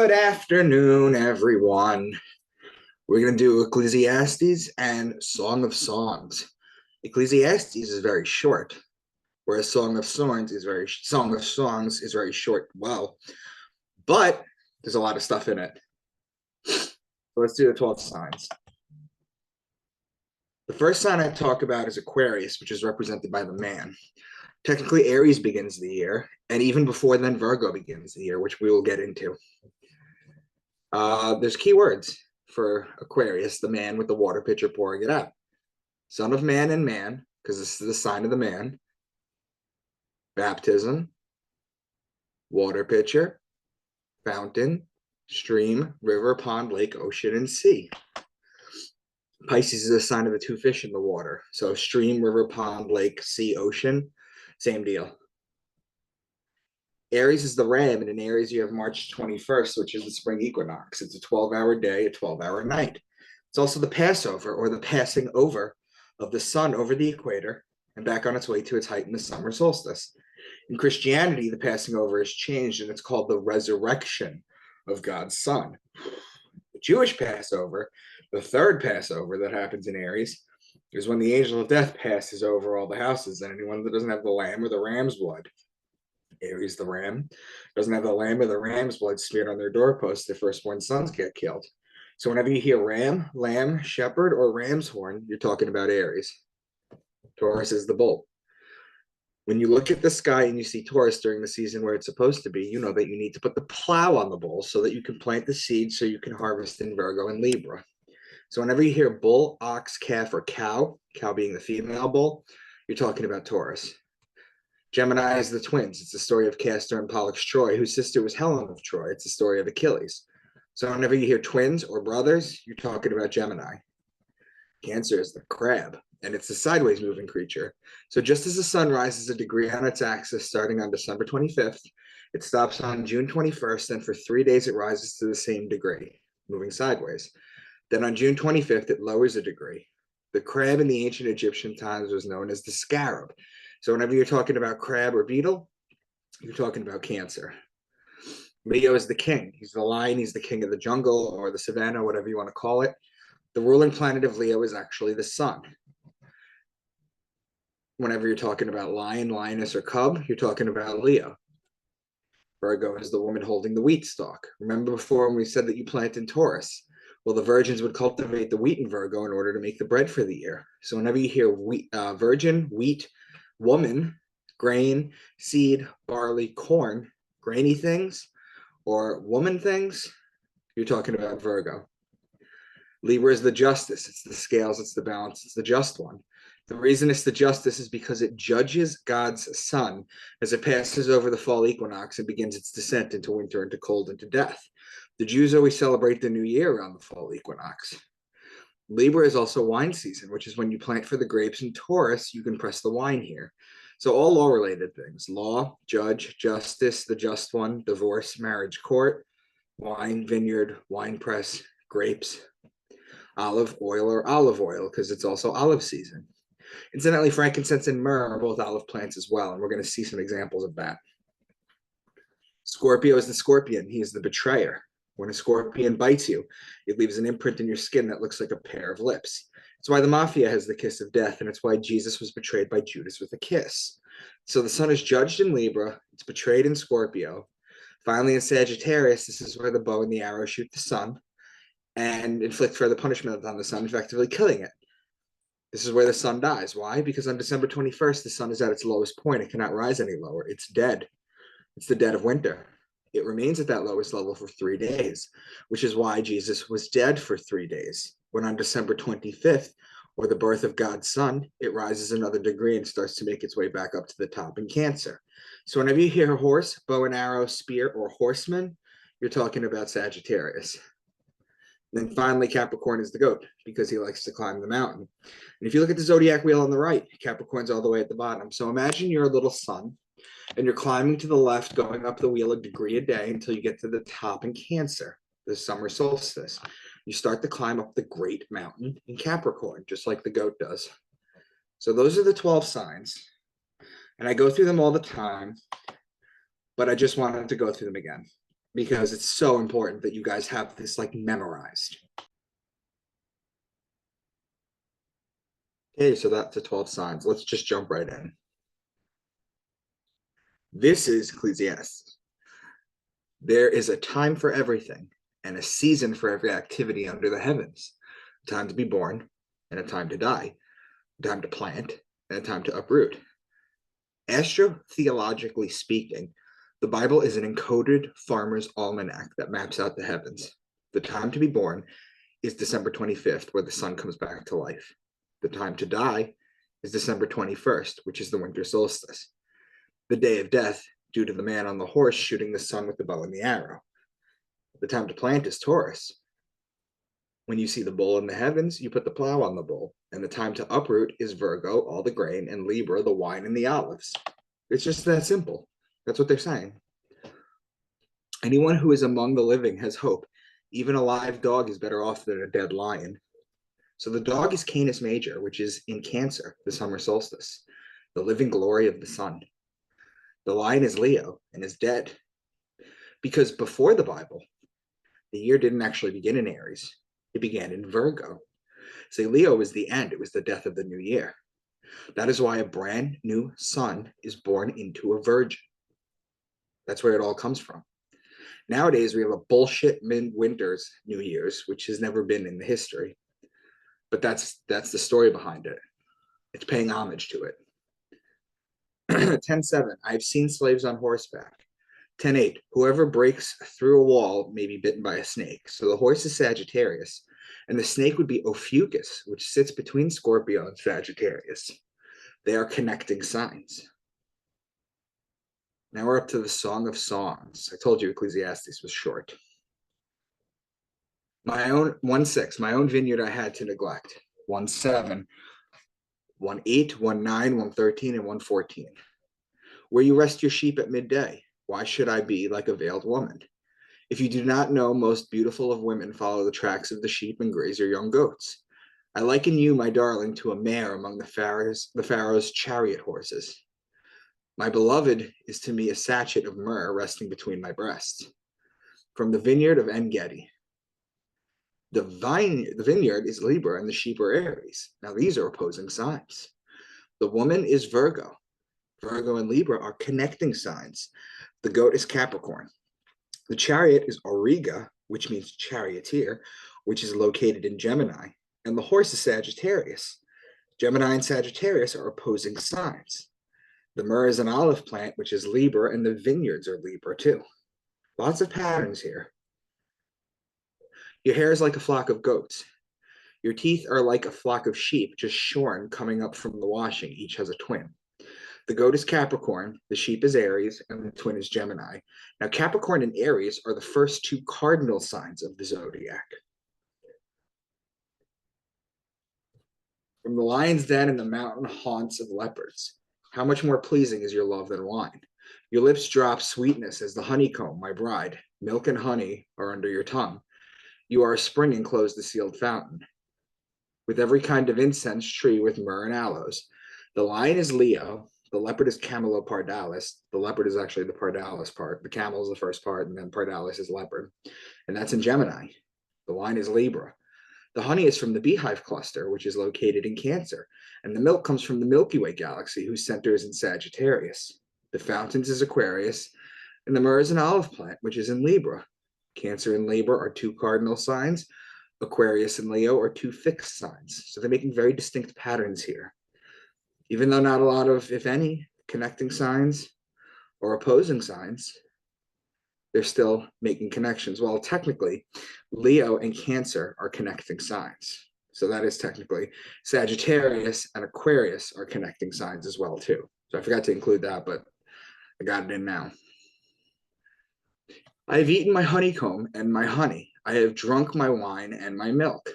Good afternoon, everyone. We're going to do Ecclesiastes and Song of Songs. Ecclesiastes is very short, whereas Song of Songs is very short. Well, but there's a lot of stuff in it. So let's do the 12 signs. The first sign I talk about is Aquarius, which is represented by the man. Technically, Aries begins the year, and even before then, Virgo begins the year, which we will get into. There's keywords for Aquarius, the man with the water pitcher pouring it out. Son of man and man, because this is the sign of the man. Baptism, water pitcher, fountain, stream, river, pond, lake, ocean, and sea. Pisces is a sign of the two fish in the water. So stream, river, pond, lake, sea, ocean, same deal. Aries is the ram, and in Aries you have March 21st, which is the spring equinox. It's a 12-hour day, a 12-hour night. It's also the Passover, or the passing over of the sun over the equator and back on its way to its height in the summer solstice. In Christianity, the passing over has changed, and it's called the resurrection of God's son. The Jewish Passover, the third Passover that happens in Aries, is when the angel of death passes over all the houses, and anyone that doesn't have the lamb or the ram's blood. Aries, the ram, doesn't have the lamb or the ram's blood smeared on their doorposts, their firstborn sons get killed. So whenever you hear ram, lamb, shepherd, or ram's horn, you're talking about Aries. Taurus is the bull. When you look at the sky and you see Taurus during the season where it's supposed to be, you know that you need to put the plow on the bull so that you can plant the seed so you can harvest in Virgo and Libra. So whenever you hear bull, ox, calf, or cow being the female bull, you're talking about Taurus. Gemini is the twins. It's the story of Castor and Pollux Troy, whose sister was Helen of Troy. It's the story of Achilles. So whenever you hear twins or brothers, you're talking about Gemini. Cancer is the crab, and it's a sideways moving creature. So just as the sun rises a degree on its axis starting on December 25th, it stops on June 21st, and for 3 days it rises to the same degree, moving sideways. Then on June 25th, it lowers a degree. The crab in the ancient Egyptian times was known as the scarab. So whenever you're talking about crab or beetle, you're talking about Cancer. Leo is the king. He's the lion. He's the king of the jungle or the savannah, whatever you want to call it. The ruling planet of Leo is actually the sun. Whenever you're talking about lion, lioness, or cub, you're talking about Leo. Virgo is the woman holding the wheat stalk. Remember before when we said that you plant in Taurus? Well, the virgins would cultivate the wheat in Virgo in order to make the bread for the year. So whenever you hear virgin, wheat, woman, grain, seed, barley, corn, grainy things, or woman things, you're talking about Virgo. Libra is the justice. It's the scales, it's the balance, it's the just one. The reason it's the justice is because it judges God's sun as it passes over the fall equinox and begins its descent into winter, into cold, into death. The Jews always celebrate the new year around the fall equinox. Libra is also wine season, which is when you plant for the grapes. In Taurus, you can press the wine here. So all law-related things: law, judge, justice, the just one, divorce, marriage, court, wine, vineyard, wine press, grapes, olive oil or olive oil, because it's also olive season. Incidentally, frankincense and myrrh are both olive plants as well, and we're going to see some examples of that. Scorpio is the scorpion. He is the betrayer. When a scorpion bites you, it leaves an imprint in your skin that looks like a pair of lips. It's why the mafia has the kiss of death, and it's why Jesus was betrayed by Judas with a kiss. So the sun is judged in Libra, it's betrayed in Scorpio. Finally, in Sagittarius, this is where the bow and the arrow shoot the sun and inflict further punishment on the sun, effectively killing it. This is where the sun dies. Why? Because on December 21st, the sun is at its lowest point. It cannot rise any lower. It's dead. It's the dead of winter. It remains at that lowest level for 3 days, which is why Jesus was dead for 3 days. When on December 25th, or the birth of God's son, it rises another degree and starts to make its way back up to the top in Cancer. So whenever you hear horse, bow and arrow, spear, or horseman, you're talking about Sagittarius. And then finally, Capricorn is the goat because he likes to climb the mountain. And if you look at the zodiac wheel on the right, Capricorn's all the way at the bottom. So imagine you're a little sun, and you're climbing to the left, going up the wheel a degree a day until you get to the top in Cancer, the summer solstice. You start to climb up the great mountain in Capricorn, just like the goat does. So those are the 12 signs. And I go through them all the time, but I just wanted to go through them again. because it's so important that you guys have this like memorized. Okay, so that's the 12 signs. Let's just jump right in. This is Ecclesiastes. There is a time for everything and a season for every activity under the heavens, a time to be born and a time to die, a time to plant and a time to uproot. Astrotheologically speaking, the Bible is an encoded farmer's almanac that maps out the heavens. The time to be born is December 25th, where the sun comes back to life. The time to die is December 21st, which is the winter solstice. The day of death, due to the man on the horse shooting the sun with the bow and the arrow. The time to plant is Taurus. When you see the bull in the heavens, you put the plow on the bull. And the time to uproot is Virgo, all the grain, and Libra, the wine and the olives. It's just that simple. That's what they're saying. Anyone who is among the living has hope. Even a live dog is better off than a dead lion. So the dog is Canis Major, which is in Cancer, the summer solstice, the living glory of the sun. The lion is Leo and is dead. Because before the Bible, the year didn't actually begin in Aries. It began in Virgo. So Leo was the end. It was the death of the new year. That is why a brand new sun is born into a virgin. That's where it all comes from. Nowadays, we have a bullshit midwinter's New Year's, which has never been in the history. But that's the story behind it. It's paying homage to it. 10:7, I've seen slaves on horseback. 10:8, whoever breaks through a wall may be bitten by a snake. So the horse is Sagittarius, and the snake would be Ophiuchus, which sits between Scorpio and Sagittarius. They are connecting signs. Now we're up to the Song of Songs. I told you Ecclesiastes was short. My own 1:6, my own vineyard I had to neglect. 1:7, 1:8, 1:9, 1:13, and 1:14. Where you rest your sheep at midday, why should I be like a veiled woman? If you do not know, most beautiful of women follow the tracks of the sheep and graze your young goats. I liken you, my darling, to a mare among the Pharaoh's chariot horses. My beloved is to me a sachet of myrrh resting between my breasts. From the vineyard of En-Gedi. The vineyard is Libra and the sheep are Aries. Now these are opposing signs. The woman is Virgo. Virgo and Libra are connecting signs. The goat is Capricorn. The chariot is Auriga, which means charioteer, which is located in Gemini. And the horse is Sagittarius. Gemini and Sagittarius are opposing signs. The myrrh is an olive plant, which is Libra, and the vineyards are Libra too. Lots of patterns here. Your hair is like a flock of goats. Your teeth are like a flock of sheep, just shorn, coming up from the washing. Each has a twin. The goat is Capricorn, the sheep is Aries, and the twin is Gemini. Now, Capricorn and Aries are the first two cardinal signs of the zodiac. From the lion's den and the mountain haunts of leopards, how much more pleasing is your love than wine? Your lips drop sweetness as the honeycomb, my bride. Milk and honey are under your tongue. You are a spring enclosed the sealed fountain. With every kind of incense tree with myrrh and aloes. The lion is Leo. The leopard is Camelopardalis. The leopard is actually the pardalis part. The camel is the first part, and then pardalis is leopard. And that's in Gemini. The wine is Libra. The honey is from the beehive cluster, which is located in Cancer. And the milk comes from the Milky Way galaxy, whose center is in Sagittarius. The fountains is Aquarius. And the myrrh is an olive plant, which is in Libra. Cancer and Libra are two cardinal signs. Aquarius and Leo are two fixed signs. So they're making very distinct patterns here. Even though not a lot of, if any, connecting signs or opposing signs, they're still making connections. Well, technically, Leo and Cancer are connecting signs. So that is technically Sagittarius and Aquarius are connecting signs as well, too. So I forgot to include that, but I got it in now. I have eaten my honeycomb and my honey. I have drunk my wine and my milk.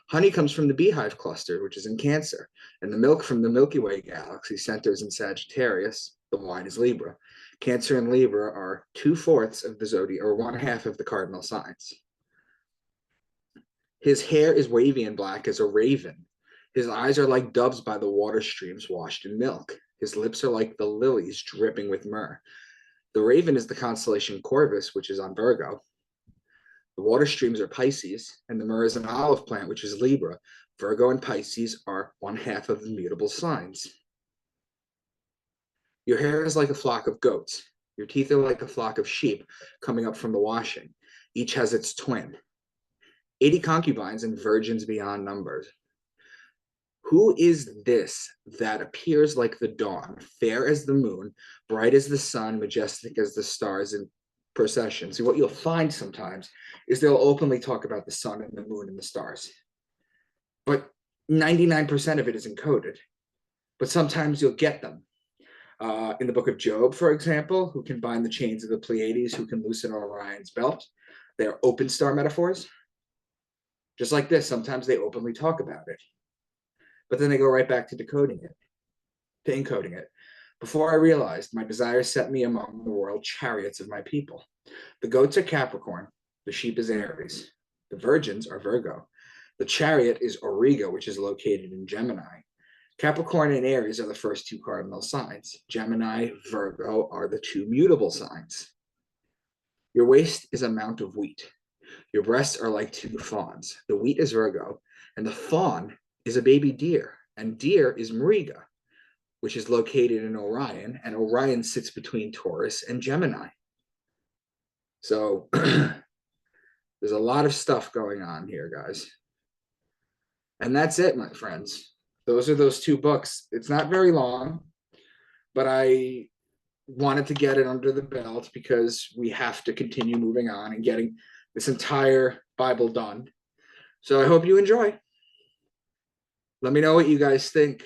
Honey comes from the beehive cluster, which is in Cancer, and the milk from the Milky Way galaxy centers in Sagittarius. The wine is Libra. Cancer and Libra are 2/4 of the zodiac, or 1/2 of the cardinal signs. His hair is wavy and black as a raven. His eyes are like doves by the water streams washed in milk. His lips are like the lilies dripping with myrrh. The raven is the constellation Corvus, which is on Virgo. The water streams are Pisces, and the myrrh is an olive plant, which is Libra. Virgo and Pisces are one half of the mutable signs. Your hair is like a flock of goats. Your teeth are like a flock of sheep coming up from the washing. Each has its twin. 80 concubines and virgins beyond numbers. Who is this that appears like the dawn, fair as the moon, bright as the sun, majestic as the stars in procession? See, what you'll find sometimes is they'll openly talk about the sun and the moon and the stars. But 99% of it is encoded. But sometimes you'll get them. In the book of Job, for example, who can bind the chains of the Pleiades, who can loosen Orion's belt. They are open star metaphors. Just like this, sometimes they openly talk about it. But then they go right back to decoding it, to encoding it. Before I realized, my desire set me among the royal chariots of my people. The goats are Capricorn, the sheep is Aries, the virgins are Virgo. The chariot is Auriga, which is located in Gemini. Capricorn and Aries are the first two cardinal signs. Gemini, Virgo are the two mutable signs. Your waist is a mount of wheat. Your breasts are like two fawns. The wheat is Virgo, and the fawn is a baby deer, and deer is Mariga, which is located in Orion, and Orion sits between Taurus and Gemini. So there's a lot of stuff going on here, guys. And that's it, my friends. Those are those two books. It's not very long, but I wanted to get it under the belt because we have to continue moving on and getting this entire Bible done. So I hope you enjoy. Let me know what you guys think.